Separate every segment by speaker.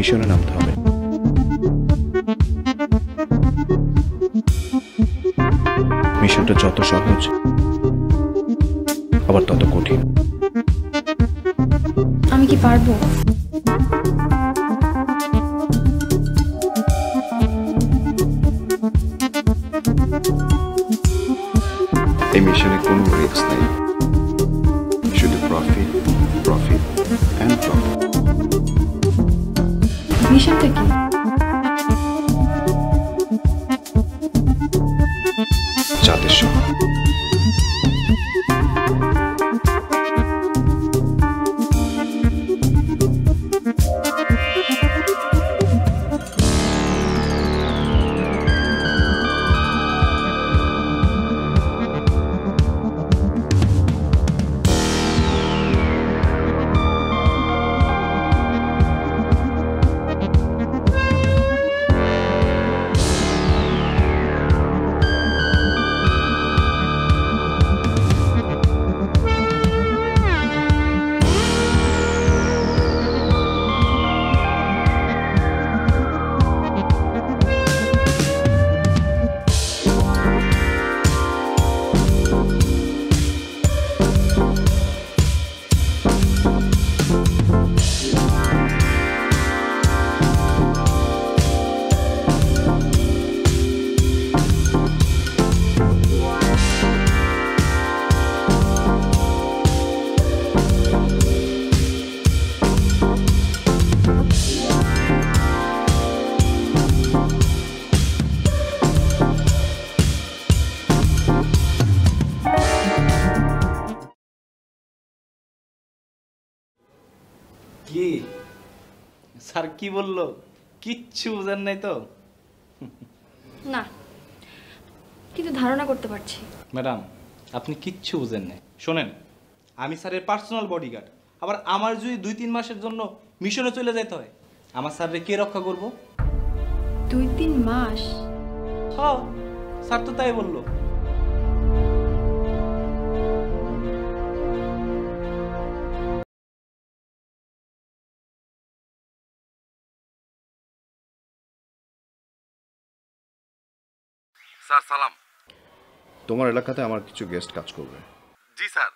Speaker 1: মিশনে নামতে হবে। মিশনটা যত সহজ আবার তত কঠিন।
Speaker 2: আমি কি পারবো?
Speaker 1: এই মিশনে কোনো রিস্ক নেই, শুধু প্রফিট প্রফিট অ্যান্ড প্রফিট।
Speaker 2: মিশনটা কি?
Speaker 1: চাঁদের শহর।
Speaker 3: কি স্যার কি বললো? কিচ্ছু বুঝেন নাই তো?
Speaker 2: না, কিন্তু ধারণা করতে পারছি।
Speaker 3: ম্যাডাম আপনি কিচ্ছু বুঝেন নাই। শোনেন, আমি স্যারের পার্সোনাল বডিগার্ড। আবার আমার যদি 2-3 মাসের জন্য মিশনে চলে যেতে হয়, আমার স্যাররে কে রক্ষা করব?
Speaker 2: 2-3 মাস?
Speaker 3: হ্যাঁ, স্যার তো তাই বললো।
Speaker 4: স্যার সালাম।
Speaker 1: তোমার এলাকাতে আমার কিছু গেস্ট কাজ করবে।
Speaker 4: জি স্যার।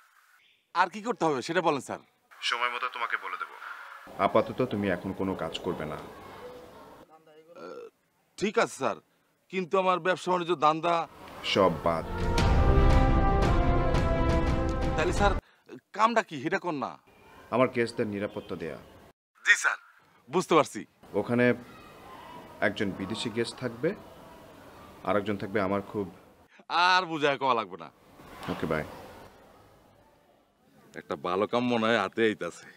Speaker 4: আর কি করতে হবে সেটা বলেন স্যার।
Speaker 1: সময় মতো তোমাকে বলে দেব। আপাতত তুমি এখন কোনো কাজ করবে না।
Speaker 4: ঠিক আছে স্যার, কিন্তু আমার ব্যবসা বাণিজ্য দান্দা
Speaker 1: সব বাদ।
Speaker 4: তাহলে স্যার কামটা কি সেটা কোন না?
Speaker 1: আমার গেস্টদের নিরাপত্তা দেয়া।
Speaker 4: জি স্যার, বুঝতে পারছি।
Speaker 1: ওখানে একজন বিদেশি গেস্ট থাকবে, আরেকজন থাকবে আমার খুব।
Speaker 4: আর বুঝায় কওয়া লাগবে না।
Speaker 1: Okay bye.
Speaker 4: একটা ভালো কাম মনে হয় হাতে আইতাছে।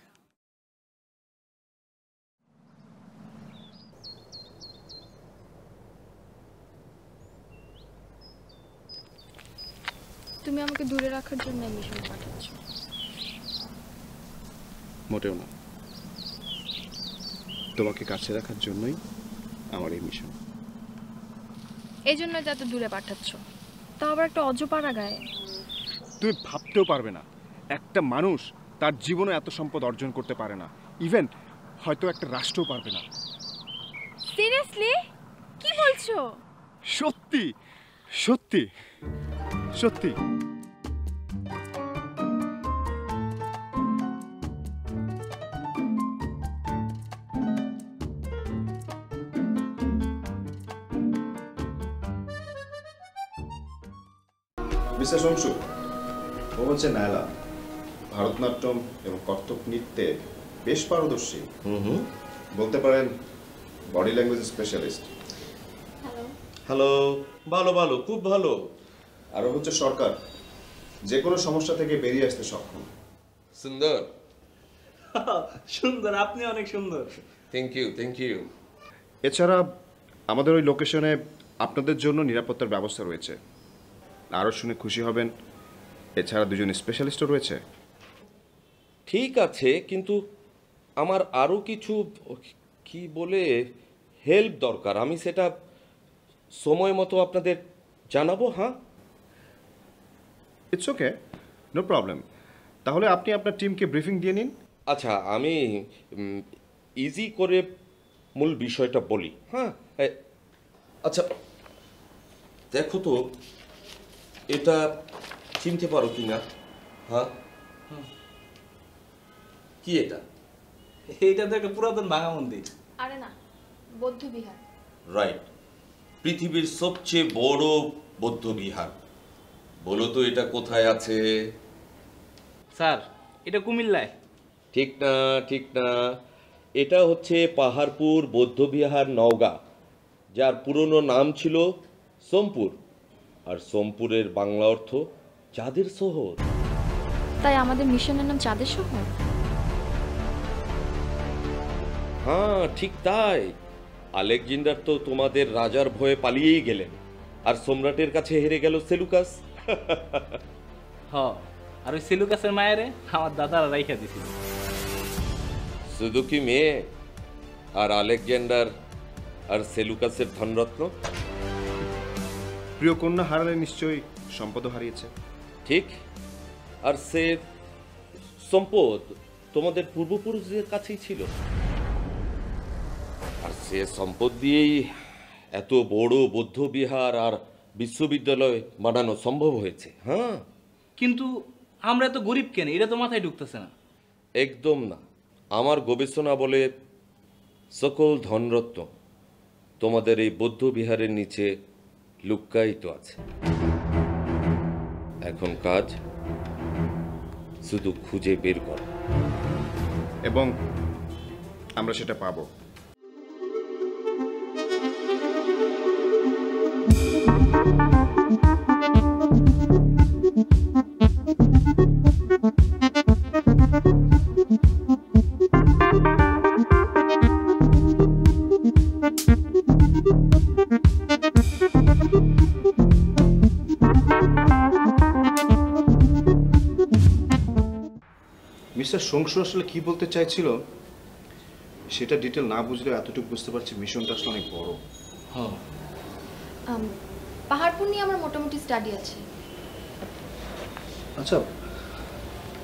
Speaker 2: তুমি আমাকে দূরে রাখার জন্য মিশনে পাঠাচ্ছ?
Speaker 1: মোটেও না, তোমাকে কাছে রাখার জন্যই আমার এই মিশন।
Speaker 2: এই জন্য যত দূরে পাঠাচ্ছ, তাও আবার একটা অজপাড়া গায়ে।
Speaker 5: তুমি ভাবতেও পারবে না, একটা মানুষ তার জীবনে এত সম্পদ অর্জন করতে পারে না। ইভেন হয়তো একটা রাষ্ট্রও পারবে না।
Speaker 2: সিরিয়াসলি? কি বলছো?
Speaker 5: সত্যি সত্যি সত্যি।
Speaker 1: মিস্টার সংশু, ও হচ্ছে নায়লা। ভারতনাট্যম এবং কত্থক নৃত্যে বেশ পারদর্শী। বলতে পারেন বডি ল্যাঙ্গুয়েজ স্পেশালিস্ট।
Speaker 6: হ্যালো, ভালো ভালো, খুব ভালো।
Speaker 1: আরও হচ্ছে সরকার, যে কোনো সমস্যা থেকে বেরিয়ে আসতে সক্ষম।
Speaker 6: সুন্দর।
Speaker 3: সুন্দর, আপনি অনেক সুন্দর।
Speaker 6: Thank you, thank you.
Speaker 1: এছাড়া আমাদের ওই লোকেশনে আপনাদের জন্য নিরাপত্তার ব্যবস্থা রয়েছে। আরও শুনে খুশি হবেন, এছাড়া দুজন স্পেশালিস্টও রয়েছে।
Speaker 6: ঠিক আছে, কিন্তু আমার আরও কিছু কি বলে হেল্প দরকার। আমি সেটা সময় মতো আপনাদের জানাবো। হ্যাঁ,
Speaker 1: ইটস ওকে, নো প্রবলেম। তাহলে আপনি আপনার টিমকে ব্রিফিং দিয়ে নিন।
Speaker 6: আচ্ছা, আমি ইজি করে মূল বিষয়টা বলি। হ্যাঁ, আচ্ছা দেখো তো এটা চিনতে পারো কিনা? হ্যাঁ, কি এটা?
Speaker 3: এইটা তো একটা পুরাতন ভাঙা মন্দির।
Speaker 2: আরে না, বৌদ্ধ বিহার।
Speaker 6: রাইট, পৃথিবীর সবচেয়ে বড় বৌদ্ধ বিহার। বলো তো এটা কোথায় আছে?
Speaker 3: স্যার এটা কুমিল্লায়।
Speaker 6: ঠিক না, ঠিক না, এটা হচ্ছে পাহাড়পুর বৌদ্ধবিহার, নওগাঁ, যার পুরনো নাম ছিল সোমপুর। আর সোমপুরের বাংলা অর্থ চাঁদের শহর।
Speaker 2: তাই আমাদের মিশনের নাম চাঁদের শহর।
Speaker 6: হ্যাঁ ঠিক তাই। আলেকজান্ডার তো তোমাদের রাজার ভয়ে পালিয়েই গেলেন, আর সম্রাটের কাছে হেরে গেল সেলুকাস।
Speaker 3: হ, আর ওই সেলুকাসের মায়েরে আমার দাদারা রাইখা দিছিল।
Speaker 6: শুধু কি মেয়ে, আর আলেকজান্ডার আর সেলুকাসের ধনরত্ন?
Speaker 1: প্রিয় কন্যা হারালে নিশ্চয়ই সম্পদও হারিয়েছে।
Speaker 6: ঠিক, আর সে সম্পদ তোমাদের পূর্বপুরুষদের কাছেই ছিল, আর সে সম্পদ দিয়েই এত বড় বৌদ্ধ বিহার আর বিশ্ববিদ্যালয় বানানো সম্ভব হয়েছে। হ্যাঁ,
Speaker 3: কিন্তু আমরা এত গরিব কেন, এটা তো মাথায় ঢুকতেছে না।
Speaker 6: একদম না। আমার গবেষণা বলে সকল ধনরত্ন তোমাদের এই বৌদ্ধ বিহারের নিচে লুক্কায়িত আছে। এখন কাজ শুধু খুঁজে বের করা।
Speaker 1: এবং আমরা সেটা পাবো। মিস্টার সংসু আসলে কি বলতে চাইছিল সেটা ডিটেল না বুঝলে এতটুকু বুঝতে পারছি মিশনটা আসলে অনেক বড়।
Speaker 3: হ্যাঁ,
Speaker 2: পাহাড়পুর নিয়ে আমার মোটামুটি স্টাডি আছে।
Speaker 1: আচ্ছা,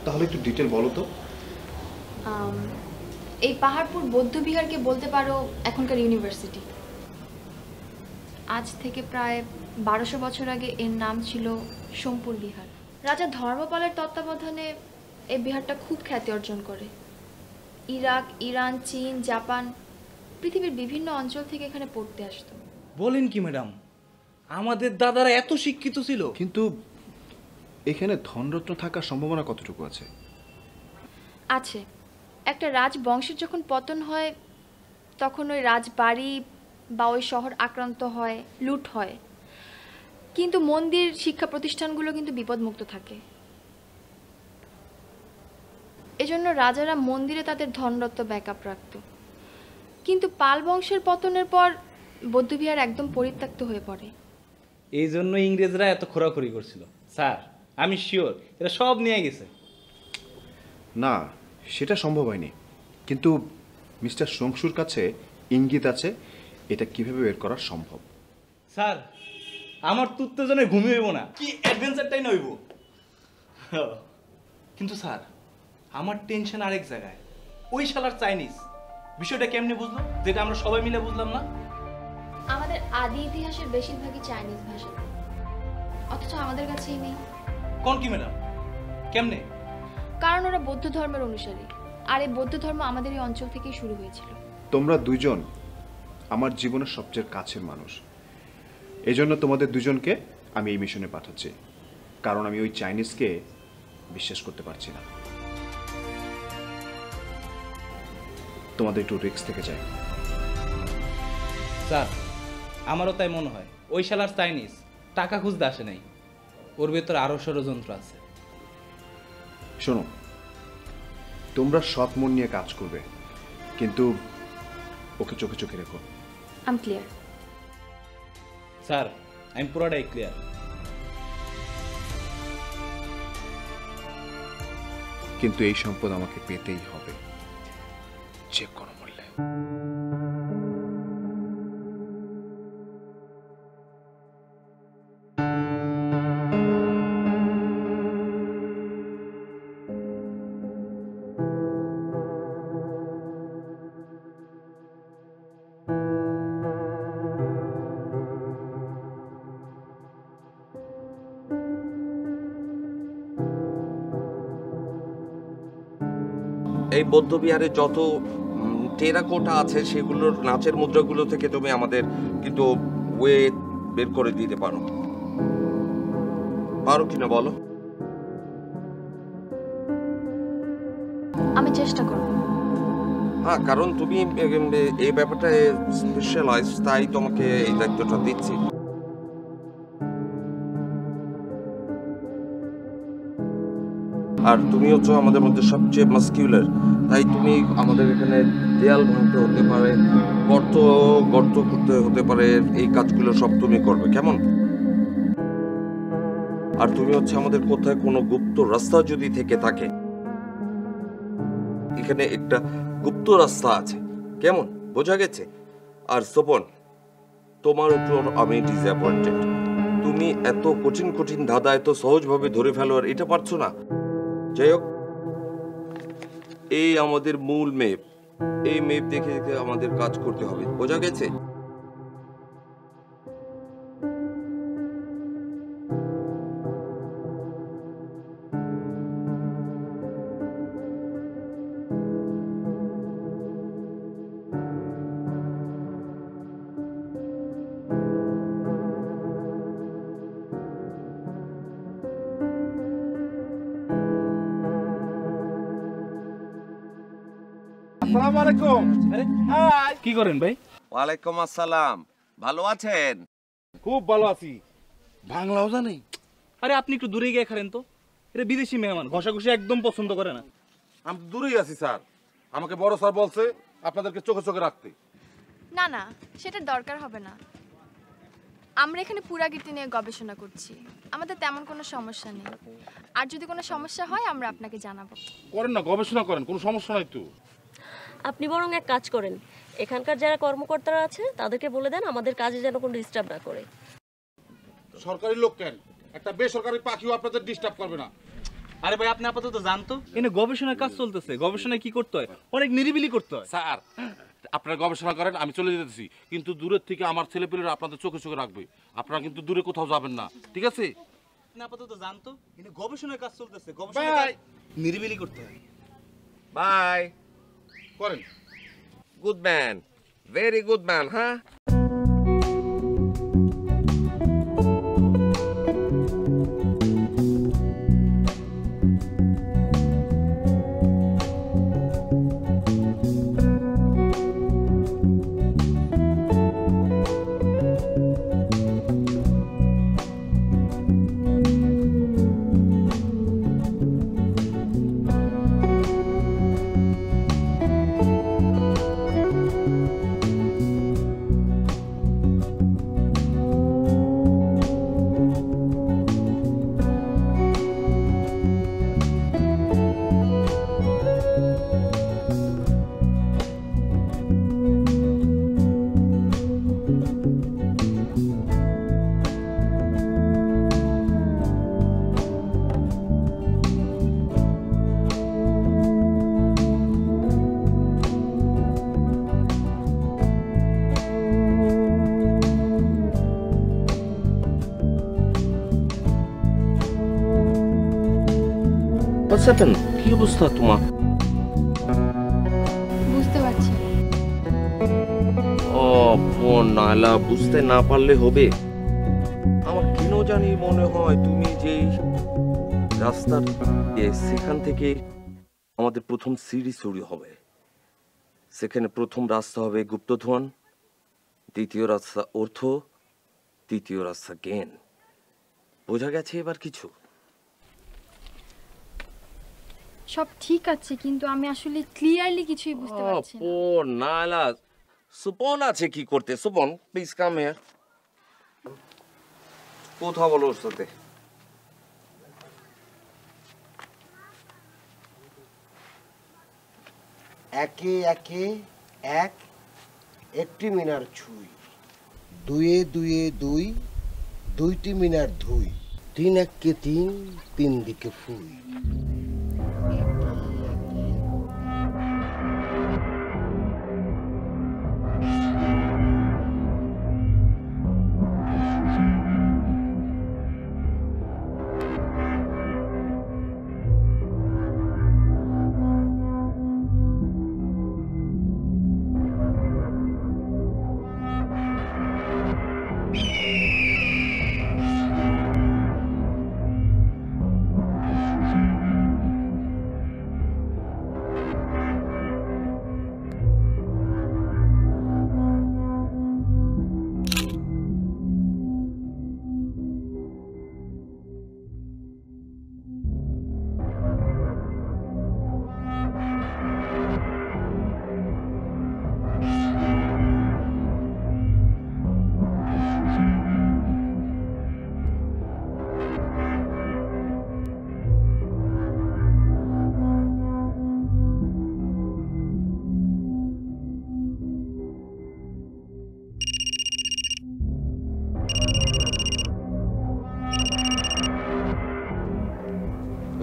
Speaker 1: তাহলে একটু ডিটেল বলো তো।
Speaker 2: এই পাহাড়পুর বৌদ্ধ বিহারকে বলতে পারো এখনকার ইউনিভার্সিটি। আজ থেকে প্রায় 1200 বছর আগে এর নাম ছিল সোমপুর বিহার। রাজা ধর্মপালের তত্ত্বাবধানে এই বিহারটা খুব খ্যাতি অর্জন করে। ইরাক, ইরান, চীন, জাপান, পৃথিবীর বিভিন্ন অঞ্চল থেকে এখানে পড়তে আসতো।
Speaker 3: বলেন কি ম্যাডাম, আমাদের দাদারা এত শিক্ষিত ছিল?
Speaker 1: কিন্তু এখানে ধনরত্ন থাকার সম্ভাবনা কতটুকু আছে?
Speaker 2: আছে। একটা রাজবংশের যখন পতন হয় তখন ওই রাজবাড়ি বা ওই শহর আক্রান্ত হয়, লুট হয়, কিন্তু মন্দির, শিক্ষা প্রতিষ্ঠানগুলো কিন্তু বিপদমুক্ত থাকে। এজন্য রাজারা মন্দিরে তাদের ধনরত্ন ব্যাকআপ রাখত। কিন্তু পাল বংশের পতনের পর বৌদ্ধবিহার একদম পরিত্যক্ত হয়ে পড়ে।
Speaker 3: এই জন্য ইংরেজরা এত খোরাখুরি করছিল। স্যার আমি শিওর এরা সব নিয়ে গেছে।
Speaker 1: না, সেটা সম্ভব হয়নি, কিন্তু মিস্টার সংসুর কাছে ইঙ্গিত আছে এটা কিভাবে বের করা সম্ভব।
Speaker 3: স্যার আমার তো উত্তেজনায় ঘুমিয়ে হইব না, কি অ্যাডভেঞ্চারটাই না হইব। কিন্তু স্যার আমার টেনশন আরেক জায়গায়। ওই শালার চাইনিজ বিষয়টা কেমনে বুঝলো, যেটা আমরা সবাই মিলে বুঝলাম না?
Speaker 2: আমাদের আদি ইতিহাসের বেশিরভাগই চাইনিজ ভাষা, অথচ আমাদের কাছেই নেই।
Speaker 3: কোন কি ম্যাডাম, কেমনে?
Speaker 2: কারণ ওরা বৌদ্ধ ধর্মের অনুসারী, আর এই বৌদ্ধ ধর্ম আমাদের এই অঞ্চল থেকেই শুরু হয়েছিল।
Speaker 1: তোমরা দুইজন আমার জীবনের সবচেয়ে কাছের মানুষ, এজন্য তোমাদের দুজনকে আমি এই মিশনে পাঠাচ্ছি, কারণ আমি ওই চাইনিজকে বিশ্বাস করতে পারছি না। তোমাদের একটু রিস্ক থেকে যায়।
Speaker 3: স্যার আমারও তাই মনে হয়। ওই শালার চাইনিজ টাকা খুঁজতে আসে নাই, ওর ভেতর আরো ষড়যন্ত্র আছে।
Speaker 1: শোনো, তোমরা সৎ মন নিয়ে কাজ করবে, কিন্তু ওকে চোখে চোখে রেখো।
Speaker 2: I am clear.
Speaker 3: স্যার আমি পুরোটাই ক্লিয়ার।
Speaker 1: কিন্তু এই সম্পদ আমাকে পেতেই হবে, যে কোনো মূল্যে।
Speaker 6: এই বৌদ্ধবিহারে যত টেরাকোটা আছে সেগুলোর নাচের মুদ্রাগুলো থেকে তুমি আমাদের কিন্তু ওয়েট বের করে দিতে পারো, পারো কিনা বলো?
Speaker 2: আমি চেষ্টা করব।
Speaker 6: হ্যাঁ, কারণ তুমি এই ব্যাপারটা স্পেশালাইজ, তাই তোমাকে এই দায়িত্বটা দিচ্ছি। আর তুমি হচ্ছে আমাদের মধ্যে সবচেয়ে মাস্কিউলার, তাই তুমি আমাদের এখানে দেয়াল ভাঙতে হতে পারে, গর্ত গর্ত করতে হতে পারে, এই কাজগুলো সব তুমি করবে, কেমন? আর তুমি হচ্ছে আমাদের কোথায় কোনো গুপ্ত রাস্তা যদি থেকে থাকে, এখানে একটা গুপ্ত রাস্তা আছে, কেমন? বোঝা গেছে? আর সোপন, তোমার উপর আমি ডিসঅ্যাপয়েন্টেড। তুমি এত কঠিন কঠিন ধাঁধা এত সহজভাবে ধরে ফেলো আর এটা পারছো না। যাই হোক, এই আমাদের মূল মেপ, এই মেপ দেখে দেখে আমাদের কাজ করতে হবে, বোঝা গেছে?
Speaker 4: আসসালামু আলাইকুম। হাই।
Speaker 3: কি করেন ভাই?
Speaker 6: ওয়ালাইকুম আসসালাম, ভালো আছেন?
Speaker 4: খুব ভালো আছি। বাংলাও জানি।
Speaker 3: আরে আপনি একটু দূরে গিয়ে খারেন তো, এটা বিদেশি মেহমান, ঘষাঘষি একদম পছন্দ করে না।
Speaker 4: আমি দূরেই আছি স্যার, আমাকে বড় স্যার বলছে আপনাদেরকে চোখে চোখে রাখতে।
Speaker 2: না না, সেটা দরকার হবে না। আমরা এখানে পুরাকীর্তি নিয়ে গবেষণা করছি, আমাদের তেমন কোনো সমস্যা নেই। আর যদি কোনো সমস্যা হয় আমরা আপনাকে জানাবো।
Speaker 4: করেন না, গবেষণা করেন, কোনো সমস্যা নাই তো।
Speaker 7: আপনি বরং এক কাজ করেন, এখানকার যারা কর্মকর্তারা আছে তাদেরকে বলে দেন আমাদের কাজে যেন কোনো ডিস্টার্ব না করে।
Speaker 4: সরকারি লোক কেন, একটা বেসরকারি পাখিও আপনাদের ডিস্টার্ব করবে না।
Speaker 3: আরে ভাই আপনি আপাতত জানতো এনে গবেষণার কাজ চলতেছে, গবেষণায় কি করতে হয়, অনেক নিরিবিলি করতে হয়।
Speaker 4: স্যার, আপনারা গবেষণা করেন, আমি চলে যেতেছি, কিন্তু দূরের থেকে আমার ছেলেপেলেরা আপনাদের চোখে চোখে রাখবে। আপনারা কিন্তু দূরে কোথাও যাবেন না, ঠিক আছে?
Speaker 3: আপনি আপাতত জানতো এনে গবেষণার কাজ চলতেছে, গবেষণা নিরিবিলি করতে হয়।
Speaker 6: বাই।
Speaker 4: করেন।
Speaker 6: Good man, very good man. হ্যাঁ, হোয়াটস হ্যাপেন? কি অবস্থা তোমার?
Speaker 2: বুঝতে পারছি।
Speaker 6: ও বোন নালা, বুঝতে না পারলে হবে? আমার কেন জানি মনে হয় তুমি যেই রাস্তার সেখান থেকে আমাদের প্রথম সিঁড়ি শুরু হবে, সেখানে প্রথম রাস্তা হবে গুপ্তধন, দ্বিতীয় রাস্তা অর্থ, তৃতীয় রাস্তা জ্ঞান। বোঝা গেছে এবার কিছু?
Speaker 2: সব ঠিক আছে, কিন্তু আমি আসলে ক্লিয়ারলি কিছুই বুঝতে পারছি না।
Speaker 6: ও নালা, সুপন আছে কি করতে? Supon, please come here. কথা বলো ওর সাথে।
Speaker 8: একে একে এক, একটি মিনার ছুঁই, দুয়ে দুয়ে দুই, দুইটি মিনার ধুই, তিন এককে তিন, তিন দিকে ফুই।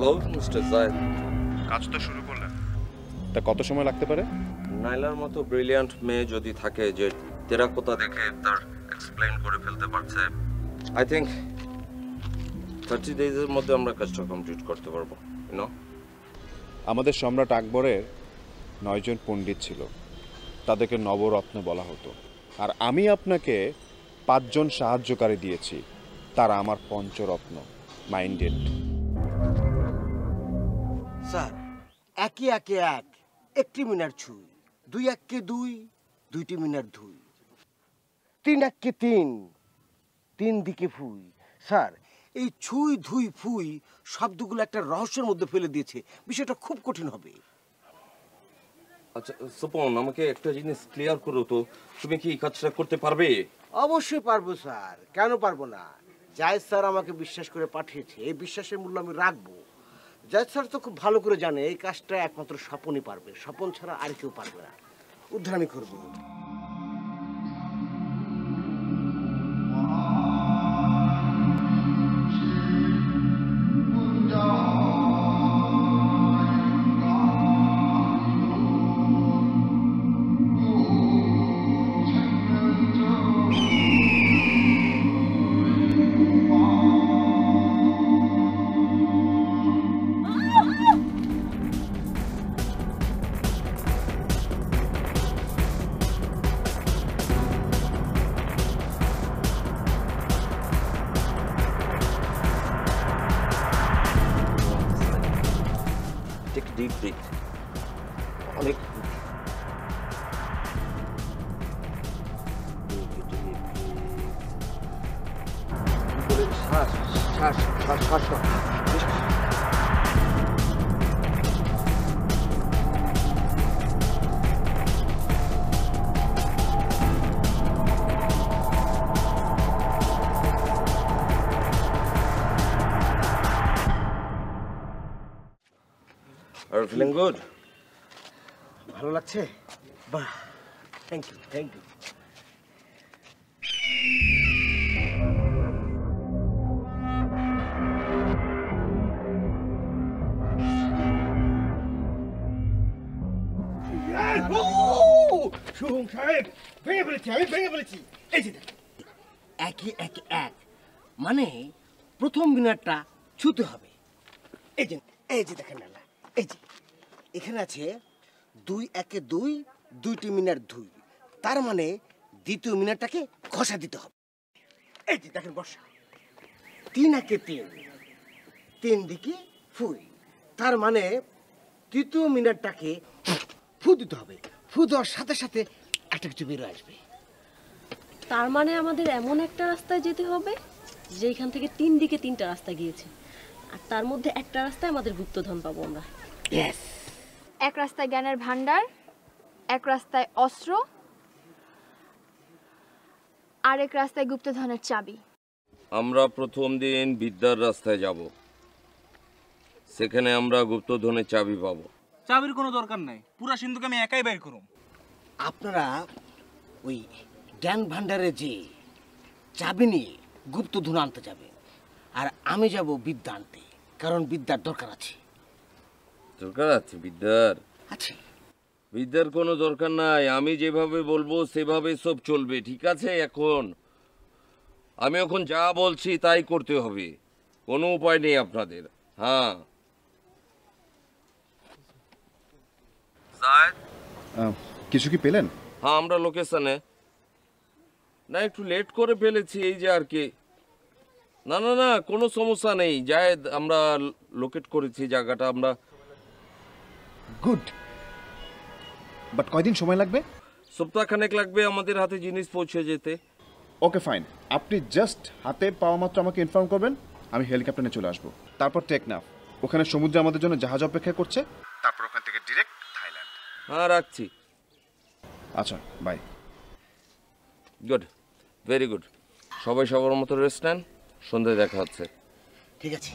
Speaker 6: হ্যালো মিস্টার জায়েদ।
Speaker 1: কাজ তো শুরু করলেন, তা কত সময় লাগতে পারে?
Speaker 6: নাইলার মতো ব্রিলিয়ান্ট মেয়ে যদি থাকে যে টেরাকোটা দেখে তার এক্সপ্লেইন করে ফেলতে পারছে, আই থিঙ্ক 30 ডেজের মধ্যে আমরা কাজটা কমপ্লিট করতে পারবো। ইউনো,
Speaker 1: আমাদের সম্রাট আকবরের 9 জন পণ্ডিত ছিল, তাদেরকে নবরত্ন বলা হতো। আর আমি আপনাকে 5 জন সাহায্যকারী দিয়েছি, তারা আমার পঞ্চরত্ন। মাইন্ডেড।
Speaker 8: স্যার, একে একে এক, একটি মিনার ছুঁই, 2 একে 2, 2টি মিনার ধুই, 3 একে 3, 3 দিকে ফুই। স্যার, এই ছুঁই ধুই ফুই শব্দগুলো একটা রহস্যের মধ্যে ফেলে দিয়েছে, বিষয়টা খুব কঠিন হবে।
Speaker 6: আচ্ছা সুপন, আমাকে একটা জিনিস ক্লিয়ার করো তো, তুমি কি এই কাজটা করতে পারবে?
Speaker 8: অবশ্যই পারবো স্যার, কেন পারবো না? জায়েদ স্যার আমাকে বিশ্বাস করে পাঠিয়েছে, এই বিশ্বাসের মূল্য আমি রাখবো। জায়েদ স্যার তো খুব ভালো করে জানে এই কাজটা একমাত্র স্বপনই পারবে, স্বপন ছাড়া আর কেউ পারবে না। উদ্ধার আমি করবো।
Speaker 6: Take deep breath. অনেক শ্বাস শ্বাস শ্বাস শ্বাস Are you feeling good?
Speaker 8: ভালো লাগছে? বাহ, thank you, thank you. Shubham সাহেব, ভেঙে ফেলেছি, আমি ভেঙে ফেলেছি। এই যে দেখেন, একে একে এক, মানে প্রথম মিনারটা ছুতে হবে। এই যে দেখেন না, এই যে এখানে আছে 2 একে 2, 2টি মিনার ধুই, তার মানে দ্বিতীয় মিনারটাকে ঘষা দিতে হবে। এই যে দেখেন বর্ষা, 3 একে 3, 3 দিকে ফুই, তার মানে তৃতীয় মিনারটাকে ফু দিতে হবে। ফু দেওয়ার সাথে সাথে একটা কিছু বেরো আসবে।
Speaker 7: তার মানে আমাদের এমন একটা রাস্তায় যেতে হবে যেখান থেকে 3 দিকে 3টা রাস্তা গিয়েছে, আর তার মধ্যে একটা রাস্তায় আমাদের গুপ্তধন পাবো আমরা।
Speaker 8: ইয়েস।
Speaker 2: এক রাস্তায় জ্ঞানের ভান্ডার, এক রাস্তায় অস্ত্র, আরেক রাস্তায় গুপ্তধনের চাবি।
Speaker 6: আমরা প্রথম দিন বিদ্যার রাস্তায় যাব, সেখানে আমরা গুপ্তধনের চাবি পাবো।
Speaker 3: চাবির কোনো দরকার নাই, পুরা সিন্ধুক আমি একাই বের করুম।
Speaker 8: আপনারা ওই জ্ঞান ভান্ডারে যে চাবি নিয়ে গুপ্তধন আনতে যাবে, আর আমি যাব বিদ্যা আনতে, কারণ বিদ্যার দরকার আছে।
Speaker 6: দরকার আছে বিদ্যার?
Speaker 8: আছে।
Speaker 6: বিদ্যার কোনো দরকার নাই, আমি যেভাবে বলবো সেভাবে সব চলবে, ঠিক আছে? আমি এখন যা বলছি তাই করতে হবে, কোনো উপায় নেই আপনাদের। হ্যাঁ
Speaker 1: কিছু কি পেলেন?
Speaker 6: হ্যাঁ, আমরা লোকেশনে না একটু লেট করে ফেলেছি, এই যে আর কি। না না না, কোনো সমস্যা নেই, জায়েদ, আমরা লোকেট করেছি জায়গাটা। আমরা
Speaker 1: গুড, বাট কয়দিন সময় লাগবে?
Speaker 6: সপ্তাহখানেক লাগবে আমাদের হাতে জিনিস পৌঁছে যেতে।
Speaker 1: ওকে ফাইন, আপনি জাস্ট হাতে পাওয়া মাত্র আমাকে ইনফর্ম করবেন, আমি হেলিকপ্টারে চলে আসবো। তারপর টেকনাফ, ওখানে সমুদ্রে আমাদের জন্য জাহাজ অপেক্ষা করছে, তারপর ওখান থেকে ডিরেক্ট থাইল্যান্ড।
Speaker 6: হ্যাঁ, রাখছি।
Speaker 1: আচ্ছা, বাই।
Speaker 6: Good, very good. সবাই সবার মতো রেস্ট নেন, সন্ধ্যায় দেখা হচ্ছে।
Speaker 8: ঠিক আছে।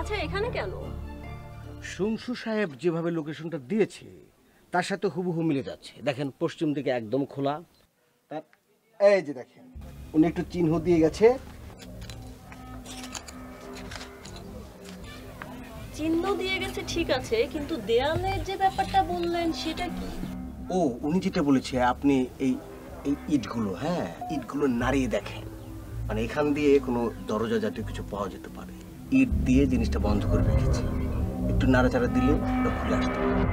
Speaker 7: আচ্ছা, এখানে কেন?
Speaker 8: শুনশু সাহেব যেভাবে লোকেশনটা দিয়েছে তার সাথে হুবহু মিলে যাচ্ছে। দেখেন পশ্চিম দিকে একদম খোলা, তার এই যে দেখেন উনি একটু চিহ্ন দিয়ে গেছে।
Speaker 7: চিহ্ন দিয়ে গেছে ঠিক আছে, কিন্তু দেয়ালের যে ব্যাপারটা বললেন সেটা কি?
Speaker 8: ও উনি যেটা বলেছে, আপনি এই এই ইটগুলো, হ্যাঁ ইটগুলো নাড়িয়ে দেখেন, মানে এখান দিয়ে কোনো দরজা জাতীয় কিছু পাওয়া যেতে পারে। ইট দিয়ে জিনিসটা বন্ধ করে রেখেছে, একটু নাড়াচাড়া দিলে ওটা খুলে আসতে পারে।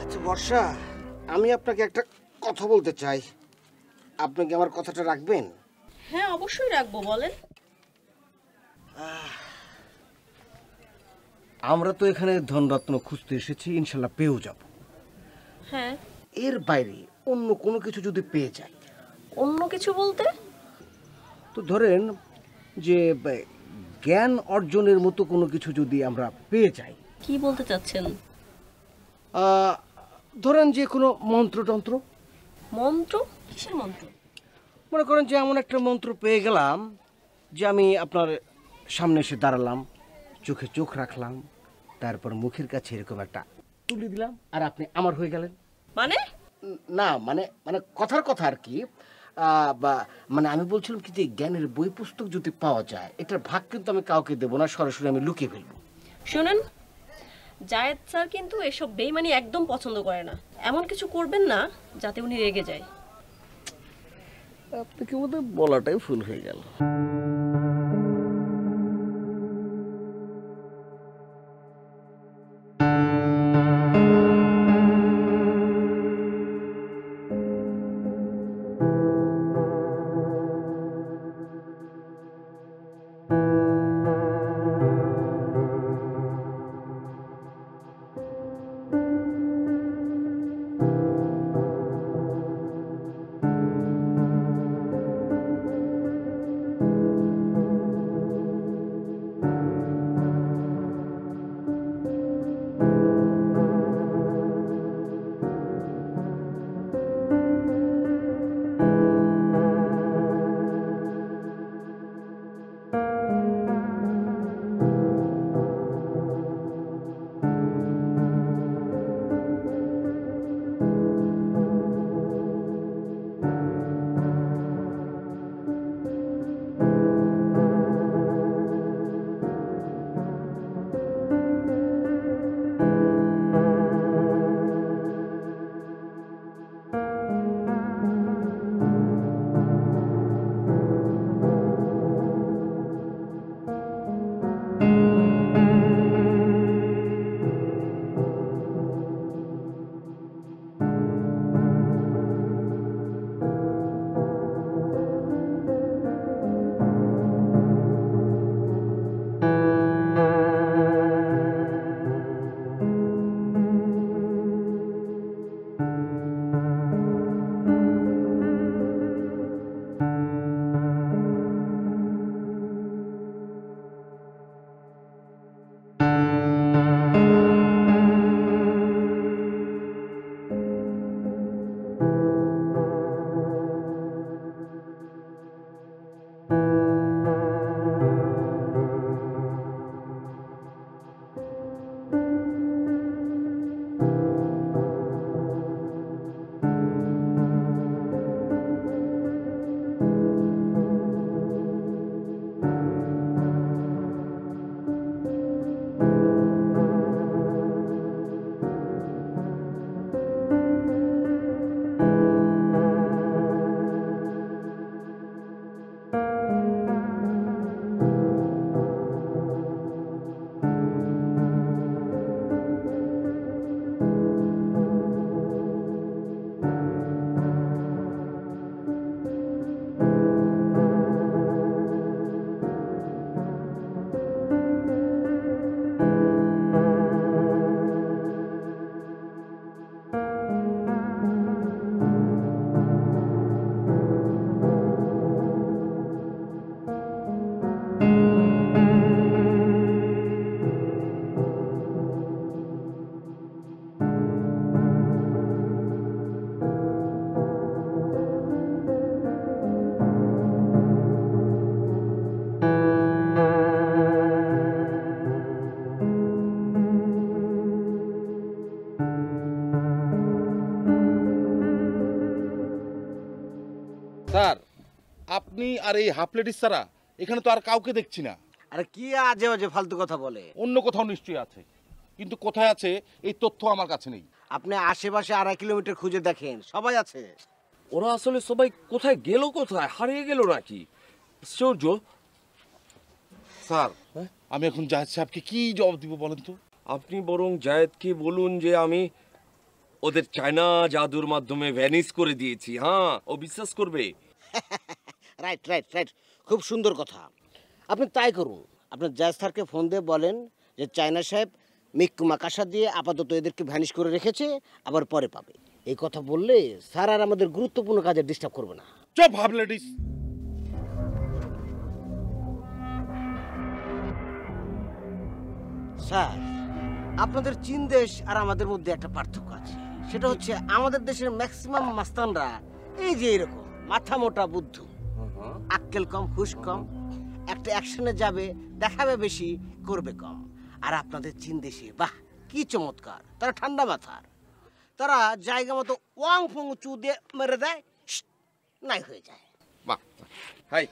Speaker 8: আচ্ছা বর্ষা, আমি আপনাকে একটা কথা বলতে চাই, আপনি কি আমার কথাটা রাখবেন?
Speaker 7: হ্যাঁ অবশ্যই রাখবো, বলেন।
Speaker 8: আমরা তো এখানে ধনরত্ন খুঁজতে এসেছি, ইনশাল্লাহ পেয়েও যাব।
Speaker 7: হ্যাঁ।
Speaker 8: এর বাইরে অন্য কোনো কিছু যদি পেয়ে যাই।
Speaker 7: অন্য কিছু বলতে?
Speaker 8: তো ধরেন যে জ্ঞান অর্জনের মতো কোনো কিছু যদি আমরা পেয়ে যাই।
Speaker 7: কি বলতে চাচ্ছেন?
Speaker 8: ধরেন যে কোনো মন্ত্রতন্ত্র।
Speaker 7: মন্ত্র? কিসের মন্ত্র?
Speaker 8: মনে করেন যে এমন একটা মন্ত্র পেয়ে গেলাম যে আমি আপনার সামনে এসে দাঁড়ালাম, চোখে চোখ রাখলাম, তারপর মুখের কাছে এরকম একটা তুলে দিলাম আর আপনি আমার হয়ে গেলেন।
Speaker 7: মানে?
Speaker 8: না মানে মানে কথার কথা আর কি। বা মানে আমি বলছিলাম কি যে জ্ঞানের বই পুস্তক যদি পাওয়া যায়, এটার ভাগ কিন্তু আমি কাউকে দেবো না, সরাসরি আমি লুকিয়ে ফেলবো।
Speaker 7: শুনুন, জায়েদ স্যার কিন্তু এসব বেইমানি একদম পছন্দ করে না। এমন কিছু করবেন না যাতে উনি রেগে যায়।
Speaker 8: আপনাকে বোধহয় বলাটাই ভুল হয়ে গেল।
Speaker 4: স্যার আপনি আর এই হাফ লেডিস ছাড়া এখানে তো আর কাউকে দেখছি না।
Speaker 8: আরে কি আজে বাজে ফালতু কথা বলে?
Speaker 4: অন্য কোথাও নিশ্চয়ই আছে, কিন্তু কোথায় আছে এই তথ্য আমার কাছে নেই।
Speaker 8: আপনি আশেপাশে 2.5 কিলোমিটার খুঁজে দেখেন, সবাই আছে।
Speaker 6: ওরা আসলে সবাই কোথায় গেল, কোথায় হারিয়ে গেল নাকি? আশ্চর্য।
Speaker 4: স্যার আমি এখন জাহেদ সাহেবকে কি জবাব দিব বলেন তো?
Speaker 6: আপনি বরং জায়েদকে বলুন যে আমি ওদের চায়না জাদুর মাধ্যমে ভ্যানিশ করে দিয়েছি। হ্যাঁ, ও বিশ্বাস করবে।
Speaker 8: রাইট রাইট রাইট, খুব সুন্দর কথা। আপনি তাই করুন, আপনার জায়েদ স্যারকে ফোন দিয়ে বলেন যে চায়না সাহেব মিক্কু মাকাশা দিয়ে আপাতত এদেরকে ভ্যানিশ করে রেখেছে, আবার পরে পাবে। এই কথা বললে স্যার আর আমাদের গুরুত্বপূর্ণ কাজে ডিস্টার্ব করবে না।
Speaker 4: চুপ হাফ লেডিস।
Speaker 8: স্যার, আপনাদের চীন দেশ আর আমাদের মধ্যে একটা পার্থক্য আছে, সেটা হচ্ছে আমাদের দেশের ম্যাক্সিমাম মাস্তানরা এই যে এরকম মাথা মোটা বুদ্ধু, আক্কেল কম হুশ কম, একটা অ্যাকশনে যাবে, দেখাবে বেশি, করবে কম। আর আপনাদের চীন দেশে বাহ কি চমৎকার, তারা ঠান্ডা মাথার, তারা জায়গা মতো ওয়াং ফং চু দিয়ে মেরে দেয়, নাই হয়ে যায়।
Speaker 6: বাহ, হাই।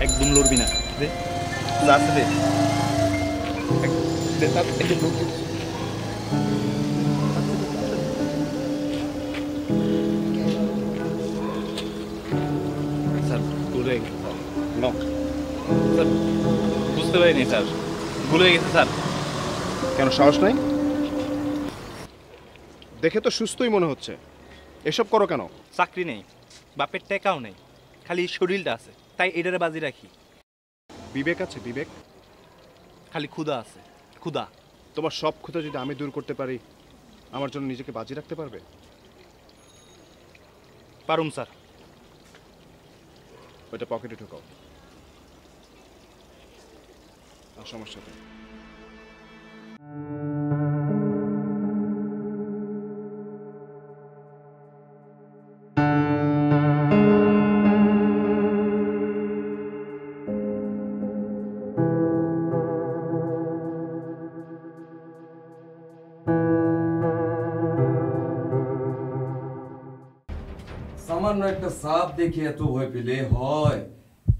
Speaker 3: একদম লড়বি না, দে যা আছে দে। স্যার ভুল হয়ে গেছে স্যার। স্যার বুঝতে পারিনি স্যার, ভুল হয়ে গেছে স্যার।
Speaker 5: কেন সাহস নাই? দেখে তো সুস্থই মনে হচ্ছে, এসব করো কেন?
Speaker 3: চাকরি নেই, বাপের টাকাও নেই, খালি শরীরটা আছে, তাই এটারে বাজি রাখি।
Speaker 5: বিবেক আছে? বিবেক?
Speaker 3: খালি ক্ষুধা আছে, ক্ষুধা।
Speaker 5: তোমার সব ক্ষুধা যদি আমি দূর করতে পারি, আমার জন্য নিজেকে বাজি রাখতে পারবে?
Speaker 3: পারুম স্যার।
Speaker 5: ওইটা পকেটে ঢোকাও। সমস্যা নেই।
Speaker 6: সামান্য একটা সাপ দেখে এত ভয় পেলে হয়?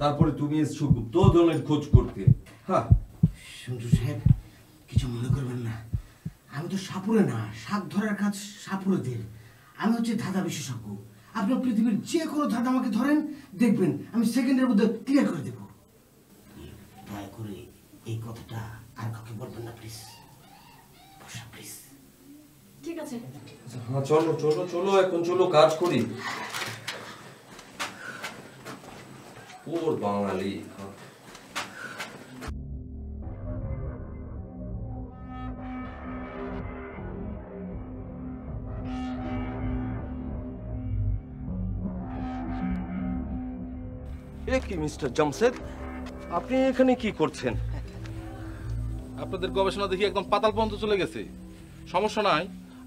Speaker 6: তারপরে তুমি এসছো গুপ্তধনের খোঁজ করতে। হ্যাঁ
Speaker 8: সঞ্জু সাহেব, কিছু মনে করবেন না, আমি তো সাপুরে না, সাপ ধরার কাজ সাপুরেদের। আমি হচ্ছে ধাঁধা বিশেষজ্ঞ। আপনার পৃথিবীর যে কোনো ধাঁধা আমাকে ধরেন, দেখবেন আমি সেকেন্ডের মধ্যে ক্লিয়ার করে দেব। দয়া করে এই কথাটা আর কাউকে বলবেন না প্লিজ। বসা প্লিজ।
Speaker 7: ঠিক আছে।
Speaker 6: হ্যাঁ চলো চলো চলো, এখন চলো কাজ করি। ওর বাঙালি। এ কি মিস্টার জামশেদ, আপনি এখানে কি করছেন?
Speaker 4: আপনাদের গবেষণা দেখি একদম পাতাল পর্যন্ত চলে গেছে। সমস্যা নাই,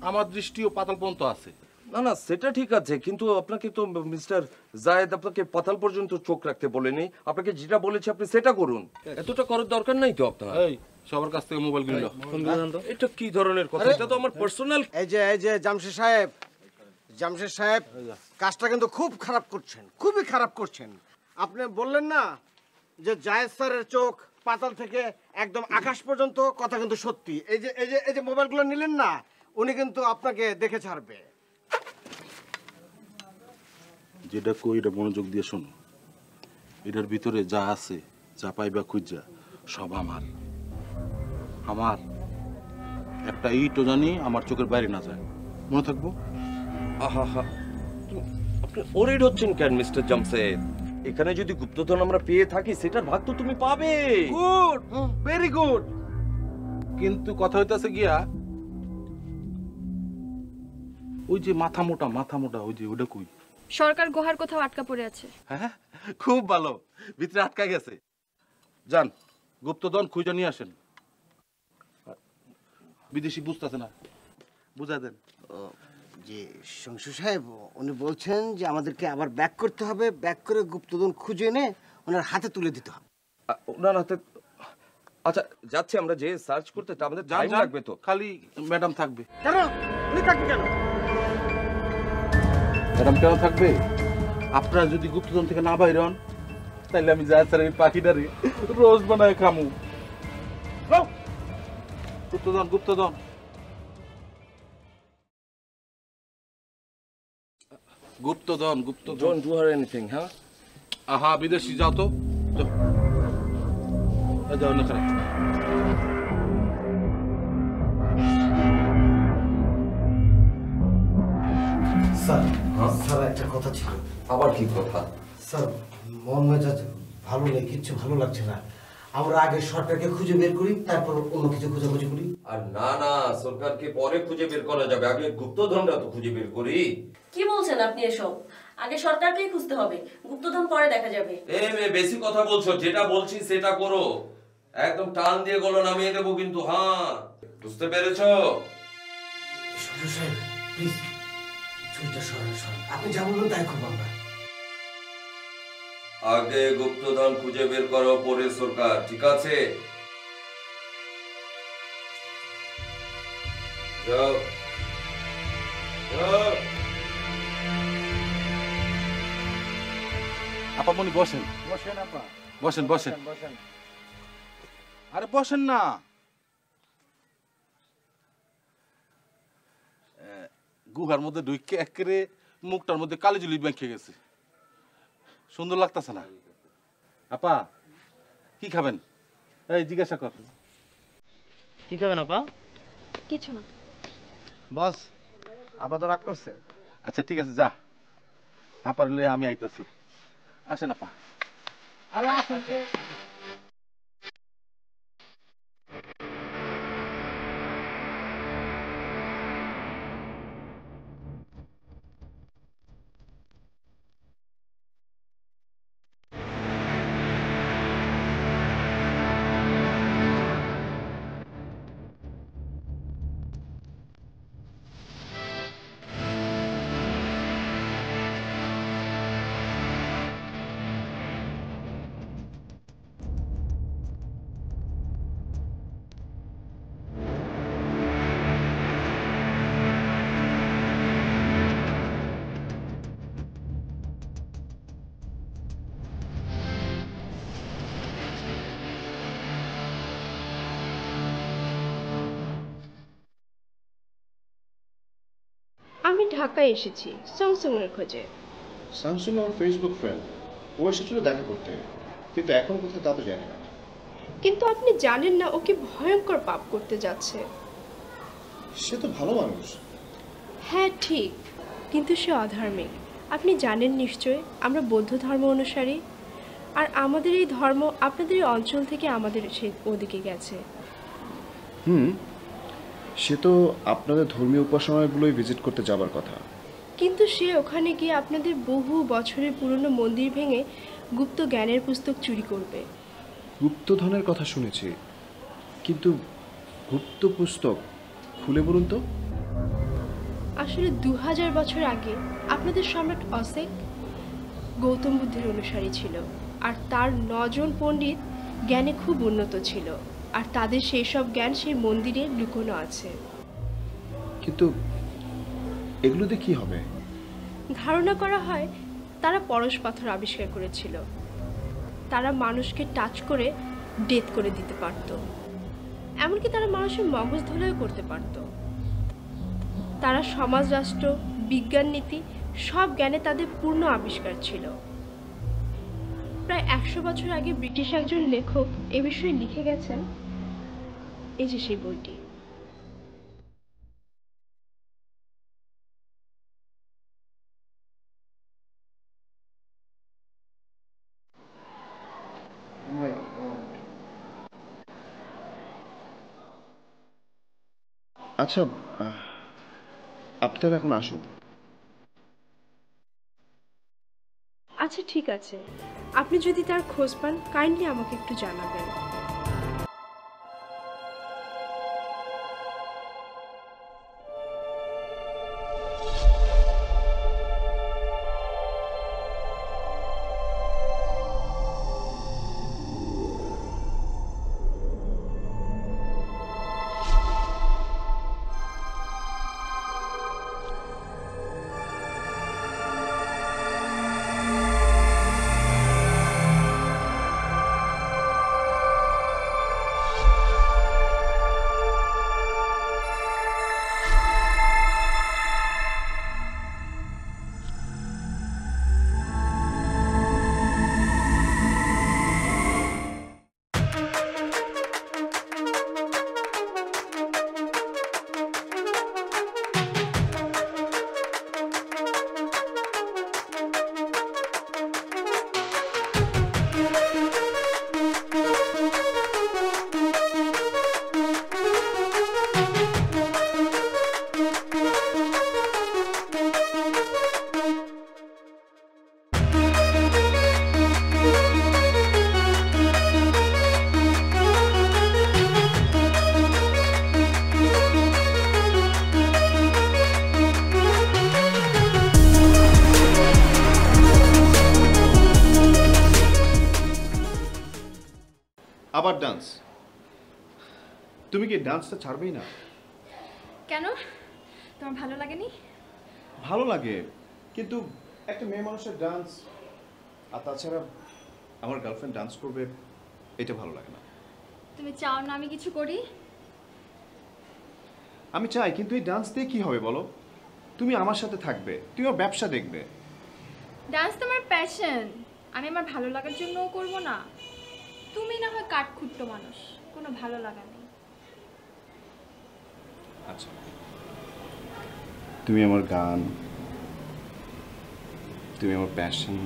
Speaker 4: আমার দৃষ্টিও পাতাল পর্যন্ত আছে।
Speaker 6: না না সেটা ঠিক আছে, কিন্তু আপনাকে তো মিস্টার জায়েদ আপনাকে পাতাল পর্যন্ত চোখ রাখতে বলেনি। আপনাকে যেটা বলেছে আপনি সেটা করুন, এতটা করার দরকার নাই তো আপনার।
Speaker 4: এই সবার কাছ থেকে মোবাইল কিনলো।
Speaker 6: এটা কি ধরনের কথা? এটা তো আমার পার্সোনাল।
Speaker 8: এই যে জামশেদ সাহেব, কাজটা কিন্তু খুব খারাপ করছেন, খুবই খারাপ করছেন। আপনি বললেন না যে জায়েদ স্যারের চোখ পাতাল থেকে একদম আকাশ পর্যন্ত, কথা কিন্তু সত্যি। এই যে মোবাইলগুলো নিলেন না, উনি কিন্তু আপনাকে দেখে ছাড়বে।
Speaker 4: যেটা কই এটা মনোযোগ দিয়ে শোনো। এটার ভিতরে যা আছে, যা পাইবা খুঁজা, সব আমার। আমার একটা ইটও জানি আমার চোখের বাইরে না যায়, মনে থাকবো।
Speaker 6: আহা আপনি ওরিড হচ্ছেন কেন মিস্টার জামশেদ? এখানে যদি গুপ্তধন আমরা পেয়ে থাকি সেটার ভাগ তো তুমি পাবে।
Speaker 8: Good, very good.
Speaker 4: কিন্তু কথা হইতাছে গিয়া ওই যে মাথা মোটা ওই যে ওটা কই?
Speaker 2: সরকার গুহার কোথাও আটকা পড়ে আছে।
Speaker 4: হ্যাঁ খুব ভালো, ভিতরে আটকা গেছে। যান গুপ্তধন খুঁজে নিয়ে আসেন। বিদেশি বুঝতেছে না, বুঝা দেন।
Speaker 8: যে শংসু সাহেব উনি বলছেন যে আমাদেরকে আবার ব্যাক করতে হবে, ব্যাক করে গুপ্তধন খুঁজে এনে ওনার হাতে তুলে দিতে হবে।
Speaker 6: ওনার হাতে? আচ্ছা যাচ্ছি আমরা, যে সার্চ করতে আমাদের টাইম লাগবে তো।
Speaker 4: খালি ম্যাডাম থাকবে।
Speaker 8: কেন উনি থাকবে কেন?
Speaker 4: ম্যাডাম কেন থাকবে? আপনারা যদি গুপ্তধন থেকে না বাইর হন, তাইলে আমি যা স্যার এই পাখিটারে রোজ বানায় খামু। গুপ্তধন
Speaker 6: Don't do her anything, huh?
Speaker 4: আহা বিদেশি যাও তো, যাও না খারাপ।
Speaker 8: স্যার একটা কথা ছিল।
Speaker 6: আবার কি কথা?
Speaker 8: স্যার মন মেজাজ ভালো নেই, কিচ্ছু ভালো লাগছে না। আমরা আগে সরকারকে খুঁজে বের করি, তারপর অন্য কিছু খোঁজাখুঁজি করি।
Speaker 6: আর না সরকারকে পরে খুঁজে বের করা যাবে, আগে গুপ্তধনটা তো খুঁজে বের করি।
Speaker 7: কি বলছেন আপনি এসব? আগে সরকারকেই খুঁজতে হবে, গুপ্তধন পরে দেখা যাবে।
Speaker 6: মেয়ে বেশি কথা বলছো, যেটা বলছি সেটা করো। একদম টান দিয়ে গলা নামিয়ে দেবো কিন্তু। হ্যাঁ বুঝতে পেরেছো?
Speaker 8: শংসু সাহেব প্লিজ ছুরিটা সরান। আপনি যা বলবেন তাই করবো আমরা।
Speaker 6: আগে গুপ্তধন খুঁজে বের করো, পরে সরকার, ঠিক আছে? যাও যাও।
Speaker 4: আপামনি বসেন। বসেন। আরে বসেন না। গুহার মধ্যে ঢুকে একেবারে মুখটার মধ্যে কালি জুলি বেঁকে গেছে, সুন্দর লাগতেছে না। আপা কি খাবেন? এই জিজ্ঞাসা কর।
Speaker 9: কি খাবেন আপা?
Speaker 2: কিছু না।
Speaker 9: বস আপা তো রাগ করছে।
Speaker 4: আচ্ছা ঠিক আছে, যা আপার লয়ে আমি আইতাছি। আসেন আপা।
Speaker 10: আমি ঢাকায় এসেছি স্যামসুংয়ের খোঁজে।
Speaker 5: স্যামসুং আমার ফেসবুক ফ্রেন্ড, ও এসেছিল দেখা করতে, কিন্তু এখন কোথায় তা তো জানি না।
Speaker 10: কিন্তু আপনি জানেন না ও কি ভয়ঙ্কর পাপ করতে যাচ্ছে।
Speaker 5: সে তো ভালো মানুষ,
Speaker 10: হ্যাঁ ঠিক, কিন্তু সে অধার্মিক। আপনি জানেন নিশ্চয় আমরা বৌদ্ধ ধর্ম অনুসারী, আর আমাদের এই ধর্ম আপনাদের এই অঞ্চল থেকে আমাদের সে ওদিকে গেছে।
Speaker 5: সে তো আপনাদের ধর্মীয় উপাসনাগুলোই ভিজিট করতে যাবার কথা।
Speaker 10: কিন্তু সে ওখানে গিয়ে আপনাদের বহু বছরের পুরনো মন্দির ভেঙে গুপ্ত জ্ঞানের পুস্তক চুরি করবে।
Speaker 5: গুপ্তধনের কথা শুনেছি, কিন্তু গুপ্ত পুস্তক খুলে বলুন তো।
Speaker 10: আসলে 2000 বছর আগে আপনাদের সম্রাট অশোক গৌতম বুদ্ধের অনুসারী ছিল, আর তার 9 জন পণ্ডিত জ্ঞানে খুব উন্নত ছিল, আর তাদের সেই সব জ্ঞান সেই মন্দিরে লুকোনো আছে।
Speaker 5: কিন্তু এগুলোতে কি হবে?
Speaker 10: ধারণা করা হয় তারা পরশ পাথর আবিষ্কার করেছিল। তারা মানুষকে টাচ করে ডেথ করে দিতে পারত, এমনকি তারা মানুষের মগজ ধোলাইও করতে পারত। তারা সমাজ, রাষ্ট্র, বিজ্ঞান, নীতি সব জ্ঞানে তাদের পূর্ণ আবিষ্কার ছিল। প্রায় 100 বছর আগে ব্রিটিশ একজন লেখক এ বিষয়ে লিখে গেছেন, এই যে সেই বইটি।
Speaker 5: আচ্ছা, আপনি তবে এখন আসুন।
Speaker 10: আচ্ছা ঠিক আছে, আপনি যদি তার খোঁজ পান কাইন্ডলি আমাকে একটু জানাবেন।
Speaker 5: আবার ডান্স? তুমি কি ডান্সটা ছাড়বেই না?
Speaker 2: কেন, তোমার ভালো লাগেনি?
Speaker 5: ভালো লাগে, কিন্তু একটা মেয়ে মানুষের ডান্স, আর তাছাড়া আমার গার্লফ্রেন্ড ডান্স করবে, এটা ভালো লাগে না।
Speaker 2: তুমি চাও না আমি কিছু করি?
Speaker 5: আমি চাই, কিন্তু এই ডান্স দিয়ে কি হবে বলো? তুমি আমার সাথে থাকবে, তুমি আমার ব্যবসা দেখবে।
Speaker 2: ডান্স তোমার প্যাশন, আমি আমার ভালো লাগার জন্যও করব না। তুমি না হয় কাঠখুট্টো মানুষ, কোনো ভালো লাগা নেই।
Speaker 5: আচ্ছা, তুমি আমার গান, তুমি আমার প্যাশন,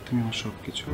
Speaker 5: তুমি আমার সব কিছু।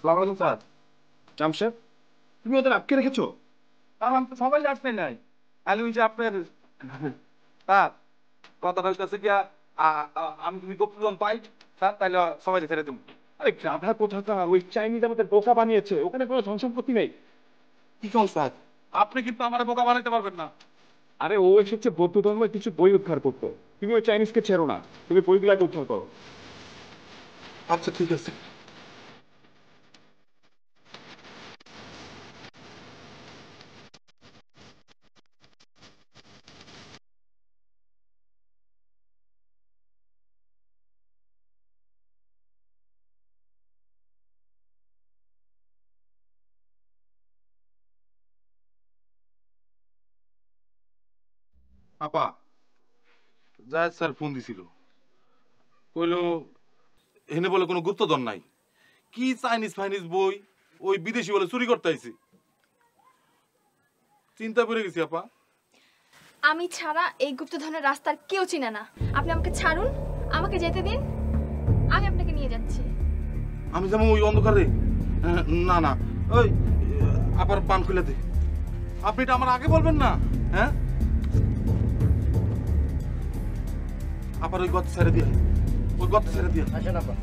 Speaker 11: আসসালামু আলাইকুম স্যার।
Speaker 5: জামশেদ, তুমি ওদের আটকে রেখেছো?
Speaker 11: আমি তো সবাই আসতে নাই। আমি ওই যে আপনার স্যার কথাটা হইতেছে কি আমি তুমি গোপন পাই স্যার, তাইলে সবাই ছেড়ে দেবো।
Speaker 5: আরে গাধা কোথাটা, ওই চাইনিজ আমাদের বোকা বানিয়েছে, ওখানে কোনো ধন সম্পত্তি নেই।
Speaker 11: কি কোন স্যার? আপনি কিন্তু আমার বোকা বানাইতে পারবেন না।
Speaker 5: আরে ও এসেছে বৌদ্ধ ধর্মের কিছু বই উদ্ধার করতে। তুমি ওই চাইনিজকে ছেড়ো না, তুমি বইগুলাকে উদ্ধার করো।
Speaker 11: আচ্ছা ঠিক আছে। আপা জায়েদ স্যার ফোন দিছিল, কইলো এনে বলে কোনো গুপ্তধন নাই, কি চাইনিজ ফাইনিজ বই ওই বিদেশি বলে চুরি করতে আইছে। চিন্তা পড়ে গেছি আপা।
Speaker 2: আমি ছাড়া এই গুপ্তধনের রাস্তার কেউ চিনে না। আপনি আমাকে ছাড়ুন, আমাকে যেতে দিন, আমি আপনাকে নিয়ে যাচ্ছি।
Speaker 11: আমি যেমন ওই অন্ধকারে, না না ওই আবার পান খুলে দে। আপনি এটা আমার আগে বলবেন না? হ্যাঁ আবার ওই গত ছেড়ে দিয়ে, ওই গত ছেড়ে দিয়ে।
Speaker 8: আসেন আপা।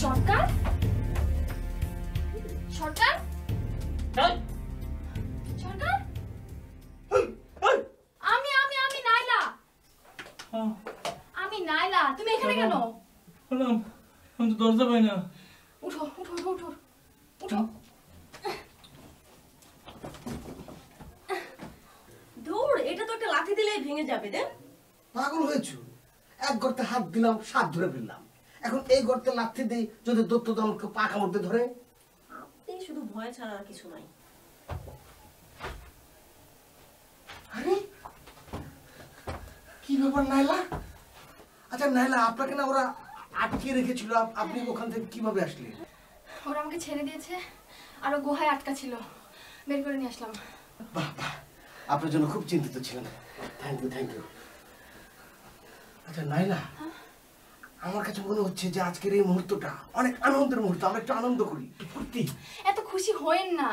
Speaker 2: সরকার, সরকার, সরকার, আমি নাইলা, আমি নাইলা। তুমি এখানে কেন?
Speaker 3: আমি তো দরজা পাই না।
Speaker 2: উঠো উঠো উঠো উঠো উঠো।
Speaker 7: দূর, এটা তো একটা লাঠি দিলেই ভেঙে যাবে। দেন
Speaker 8: পাগল হয়েছো? এক গর্তে হাত দিলাম, সাত ধরে ফেললাম। এখন এই গর্তে লাথি দিই, যদি দত্ত দমকে পাকা মধ্যে ধরে।
Speaker 7: আপনি শুধু ভয় ছাড়া আর কিছু নাই।
Speaker 8: আরে কি ব্যাপার নাইলা? আচ্ছা নাইলা, আপনাকে না ওরা আটকে রেখেছিল, আপনি ওখান থেকে কিভাবে আসলেন?
Speaker 2: ওরা আমাকে ছেড়ে দিয়েছে, আরো গুহায় আটকা ছিল, বের করে নিয়ে আসলাম।
Speaker 8: বাহ বাহ, আপনার জন্য খুব চিন্তিত ছিলাম। Thank you thank you. আচ্ছা নাইলা, আমার কাছে মনে হচ্ছে যে আজকের এই মুহূর্তটা অনেক আনন্দের মুহূর্ত। আমরা একটু আনন্দ করি, একটু ফুর্তি।
Speaker 2: এত খুশি হয়েন না,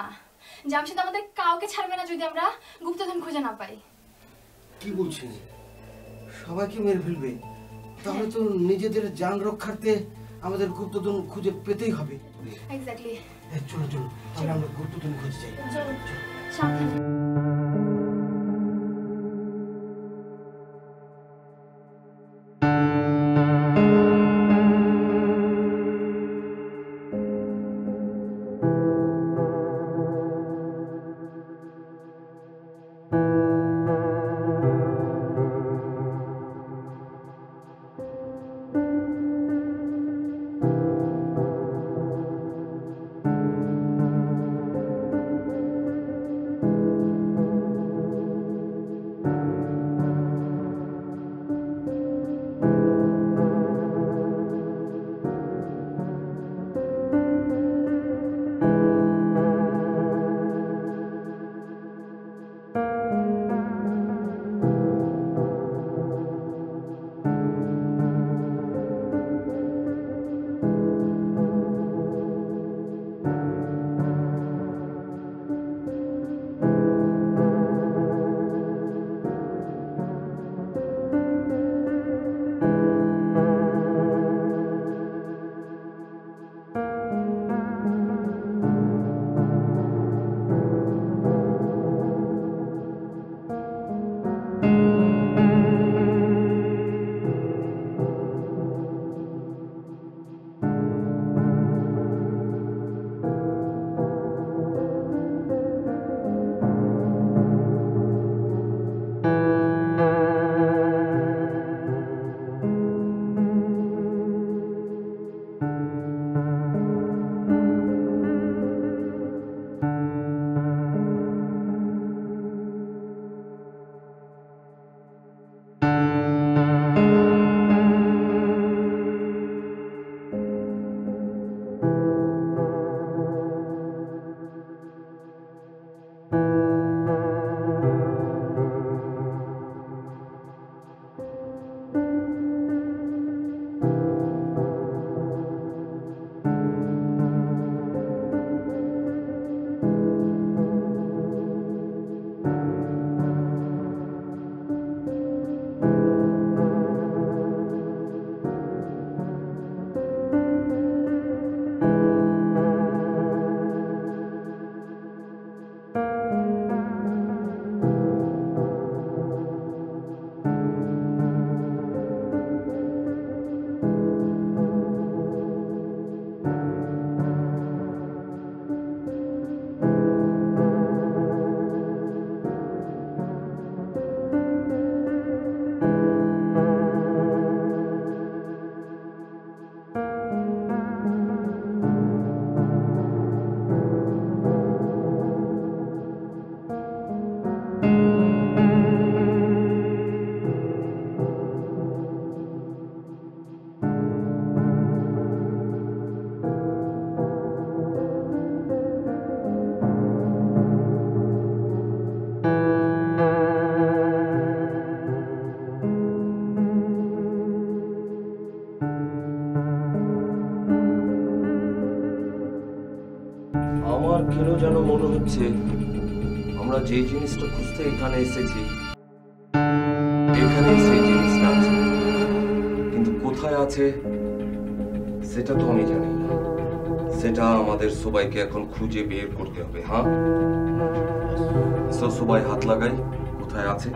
Speaker 2: জামশেদ আমাদের কাউকে ছাড়বে না যদি আমরা গুপ্তধন খুঁজে না পাই।
Speaker 8: কি বলছেন? সবাইকে মেরে ফেলবে? তাহলে তো নিজেদের জান রক্ষার্থে আমাদের গুপ্তধন খুঁজে পেতেই হবে।
Speaker 2: এক্স্যাক্টলি।
Speaker 8: চলো চলো, তাহলে আমরা গুপ্তধন খুঁজে যাই।
Speaker 2: চলো, সাবধানে।
Speaker 6: আমার কেন যেন মনে হচ্ছে আমরা যে জিনিসটা খুঁজতে এখানে এসেছি এখানে সেই জিনিসটা আছে, কিন্তু কোথায় আছে সেটা তো আমি জানি না। সেটা আমাদের সবাইকে এখন খুঁজে বের করতে হবে। হ্যাঁ, সবাই হাত লাগাই কোথায় আছে।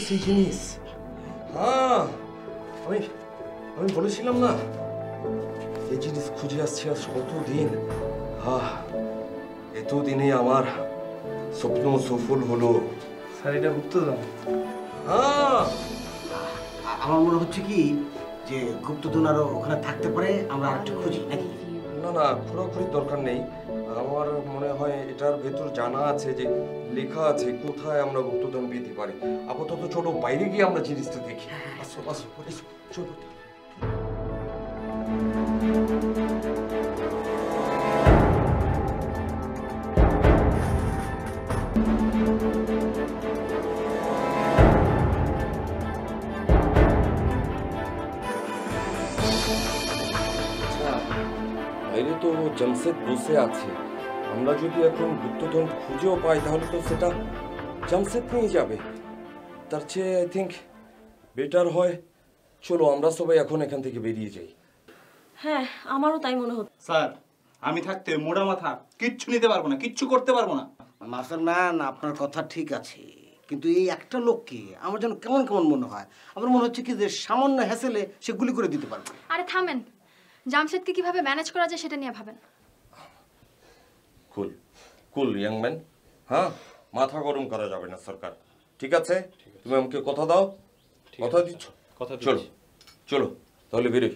Speaker 6: সেই জিনিস, হ্যাঁ আমি বলেছিলাম না এই জিনিস খুঁজে আসছি আজ কতদিন। এতদিনে আমার স্বপ্ন সফল হলো।
Speaker 3: স্যার এটা গুপ্তধন।
Speaker 8: আমার মনে হচ্ছে কি যে গুপ্তধন আরো ওখানে থাকতে পারে, আমরা একটু খুঁজি নাকি?
Speaker 6: না খোঁড়াখুড়ির দরকার নেই। আমার মনে হয় এটার ভেতর জানা আছে যে লেখা আছে কোথায় আমরা গুপ্তধন পেতে পারি। আপাতত চলো বাইরে গিয়ে আমরা জিনিসটা দেখি। আসো চলো। বাইরে তো জামশেদ বসে আছে। আমরা যদি এখন গুপ্তধন খুঁজেও পাই তাহলে তো সেটা জামশেদ নিয়ে যাবে। তার চেয়ে আই থিঙ্ক বেটার হয় চলো আমরা সবাই এখন এখান থেকে বেরিয়ে যাই।
Speaker 7: হ্যাঁ, আমারও তাই মনে হচ্ছে।
Speaker 3: স্যার আমি থাকতে মোড়া মাথা কিচ্ছু নিতে পারবো না, কিচ্ছু করতে পারবো না।
Speaker 8: মাস্টার ম্যান, আপনার কথা ঠিক আছে, কিন্তু এই একটা লোককে আমার যেন কেমন কেমন মনে হয়। আমার মনে হচ্ছে কি যে সামান্য হ্যাসেলে সে গুলি করে দিতে পারবে।
Speaker 2: আরে থামেন, জামশেদকে কিভাবে ম্যানেজ করা যায় সেটা নিয়ে ভাবেন।
Speaker 6: কুল ইয়াং ম্যান, হ্যাঁ মাথা গরম করা যাবে না সরকার। ঠিক আছে, তুমি আমাকে কথা দাও। কথা দিচ্ছ? চলো তাহলে বেরোই।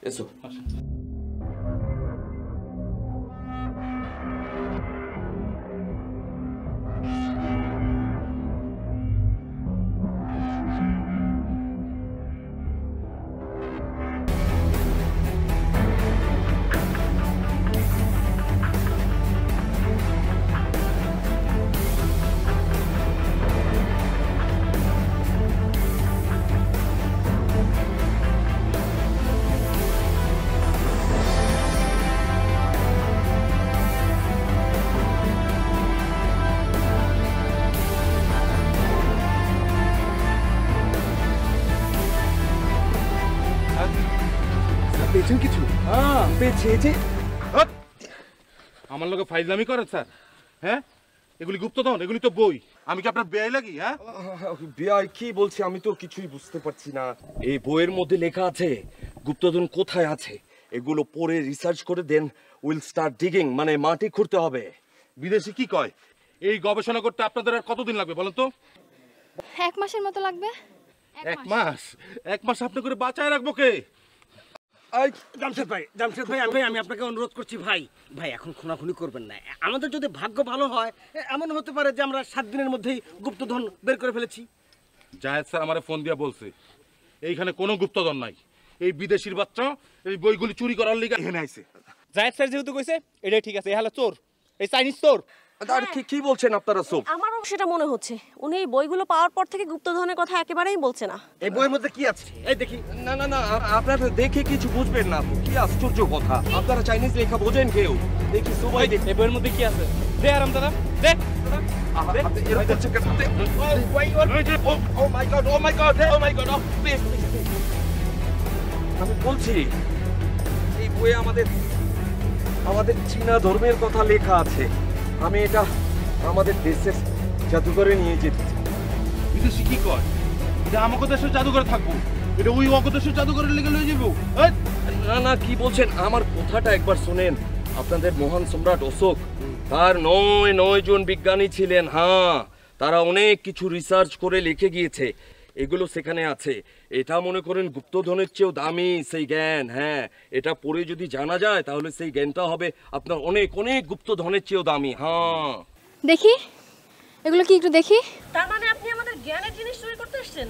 Speaker 6: এসো।
Speaker 11: পেয়েছেন কিছু?
Speaker 6: পেয়েছে যে
Speaker 11: আমার লোকে ফাইজলামি করে স্যার। হ্যাঁ, এগুলি গুপ্তধন, এগুলি তো বই। আমি কি আপনার বেয়াই লাগি? হ্যাঁ
Speaker 6: বেয়াই কি বলছি আমি তো কিছুই বুঝতে পারছি না। এই বইয়ের মধ্যে লেখা আছে গুপ্তধন কোথায় আছে। এগুলো পরে রিসার্চ করে দেন উইল স্টার্ট ডিগিং, মানে মাটি খুঁড়তে হবে।
Speaker 11: বিদেশি কি কয়, এই গবেষণা করতে আপনাদের আর কতদিন লাগবে বলেন তো?
Speaker 2: 1 মাসের মতো লাগবে।
Speaker 11: 1 মাস? 1 মাস আপনি করে বাঁচায় রাখবো কে?
Speaker 8: জামশেদ ভাই, আমি আপনাকে অনুরোধ করছি ভাই এখন খুনাখুনি করবেন না। আমাদের যদি ভাগ্য ভালো হয় এমন হতে পারে যে আমরা 7 দিনের মধ্যেই গুপ্তধন বের করে ফেলেছি।
Speaker 11: জায়েদ স্যার আমারে ফোন দিয়ে বলছে এইখানে কোনো গুপ্তধন নাই, এই বিদেশির বাচ্চা এই বইগুলি চুরি করার লিগে এখানে আইছে।
Speaker 3: জায়েদ স্যার যেহেতু কইছে এটাই ঠিক আছে, এই হলো চোর, এই চাইনিজ চোর।
Speaker 6: আর কি বলছেন আপনারা সব?
Speaker 7: আমারও সেটা মনে হচ্ছে উনি এই বইগুলো পাওয়ার পর থেকে গুপ্তধনের কথা একেবারেই বলছে না।
Speaker 8: এই বইয়ের মধ্যে কি আছে এই দেখি।
Speaker 6: না আপনারা দেখে কিছু বুঝবেন না তো, কি আশ্চর্য কথা। আপনারা চাইনিজ লেখা বোঝেন কেউ? দেখি সবাই দেখি
Speaker 3: এই বইয়ের মধ্যে কি আছে, দে আরাম দাদা দে।
Speaker 6: আমি বলছি এই বইয়ে আমাদের চীনা ধর্মের কথা লেখা আছে। আমি এটা আমাদের দেশের জাদুঘরে নিয়ে যেতে চাই।
Speaker 11: বিদেশি কি কয়? এটা আমাকে দেশের জাদুঘরে থাকবো, এটা ওই অগ দেশের জাদুঘরের লিগে লয়ে যাবো।
Speaker 6: না কি বলছেন? আমার কথাটা একবার শোনেন। আপনাদের মহান সম্রাট অশোক, তার 9 জন বিজ্ঞানী ছিলেন। হ্যাঁ, তারা অনেক কিছু রিসার্চ করে লিখে গিয়েছে, এগুলো সেখানে আছে। এটা মনে করেন গুপ্তধনের চেয়েও দামি সেই জ্ঞান। হ্যাঁ, এটা পড়ে যদি জানা যায় তাহলে সেই জ্ঞানটা হবে আপনার অনেক অনেক গুপ্তধনের চেয়েও দামি। হ্যাঁ,
Speaker 2: দেখি এগুলো কি একটু দেখি।
Speaker 7: তার মানে আপনি আমাদের জ্ঞানের জিনিস চুরি করতে এসেছেন?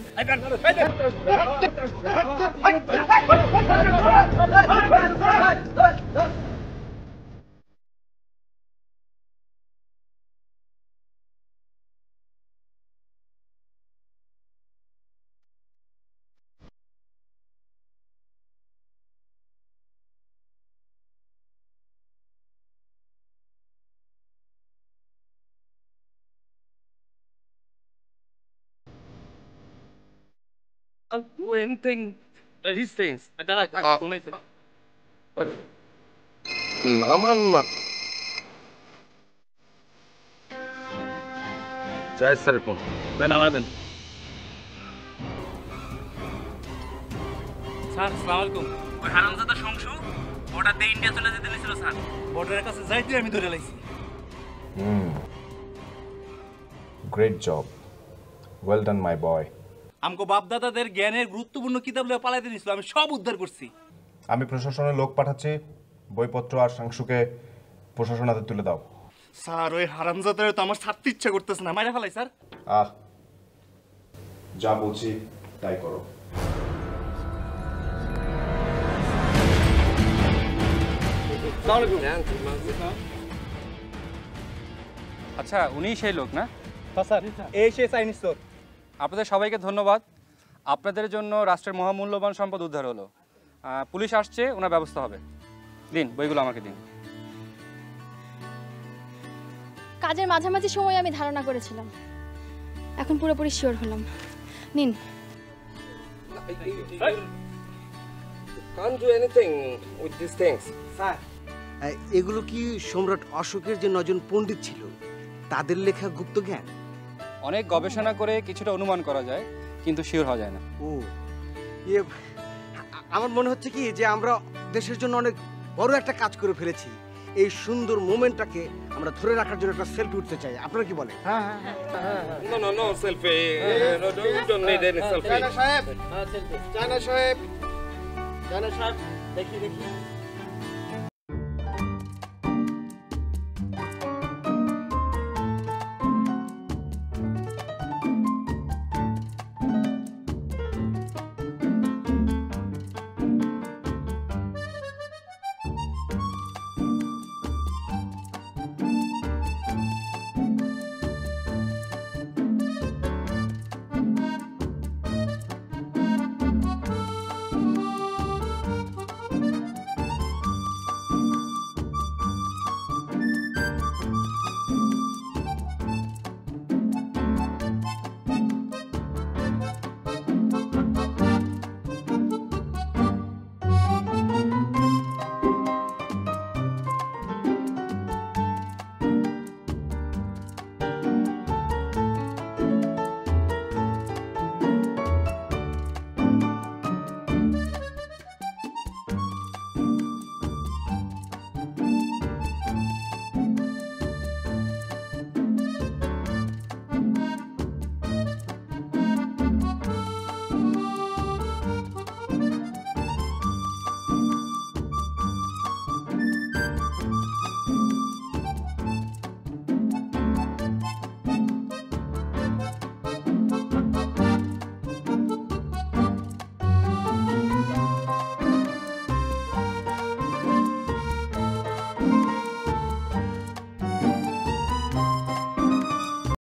Speaker 6: জায়েদ স্যারের ফোন।
Speaker 3: স্যার আসসালামু আলাইকুম। ওই হারামজাদা সংশু বর্ডার দিয়ে ইন্ডিয়া চলে যেতে নিছিল স্যার, বর্ডারের কাছে যাইতে আমি ধরে লাইছি।
Speaker 1: গ্রেট জব, ওয়েল ডান মাই বয়।
Speaker 3: আমকো বাপ দাদাদের জ্ঞানের গুরুত্বপূর্ণ কিতাব লয়ে পালাইতে নিছিল, আমি সব উদ্ধার করছি।
Speaker 1: আমি প্রশাসনের লোক পাঠাচ্ছি, বইপত্র আর সাংশুকে প্রশাসন হাতে তুলে দাও।
Speaker 3: স্যার ওই হারামজাদারে তো আমার ছাড়তে ইচ্ছা করতেছে না, মাইরা ফেলাই স্যার।
Speaker 1: যা বলছি তাই করো।
Speaker 12: আচ্ছা, উনি সেই লোক না?
Speaker 3: স্যার এই সেই চাইনিজ চোর।
Speaker 12: আপনাদের সবাইকে ধন্যবাদ। আপনাদের জন্য রাষ্ট্রের মহামূল্যবান সম্পদ উদ্ধার হলো। পুলিশ আসছে, ওনার ব্যবস্থা হবে। দিন বইগুলো আমাকে দিন।
Speaker 2: কাজের মাঝামাঝি সময় আমি ধারণা করেছিলাম, এখন পুরোপুরি শিওর হলাম। নিন।
Speaker 6: Can't do anything with these things.
Speaker 8: Sir, এগুলো কি সম্রাট অশোকের যে 9 জন পণ্ডিত ছিল তাদের লেখা গুপ্ত জ্ঞান?
Speaker 12: অনেক গবেষণা করে কিছুটা অনুমান করা যায়, কিন্তু শিওর হওয়া যায় না।
Speaker 8: ও, আমার মনে হচ্ছে কি যে আমরা দেশের জন্য অনেক বড় একটা কাজ করে ফেলেছি। এই সুন্দর মোমেন্টটাকে আমরা ধরে রাখার জন্য একটা সেলফি উঠতে চাই। আপনারা কি বলেন?
Speaker 6: No selfie. No, we don't need any selfie.
Speaker 8: জানা সাহেব, দেখি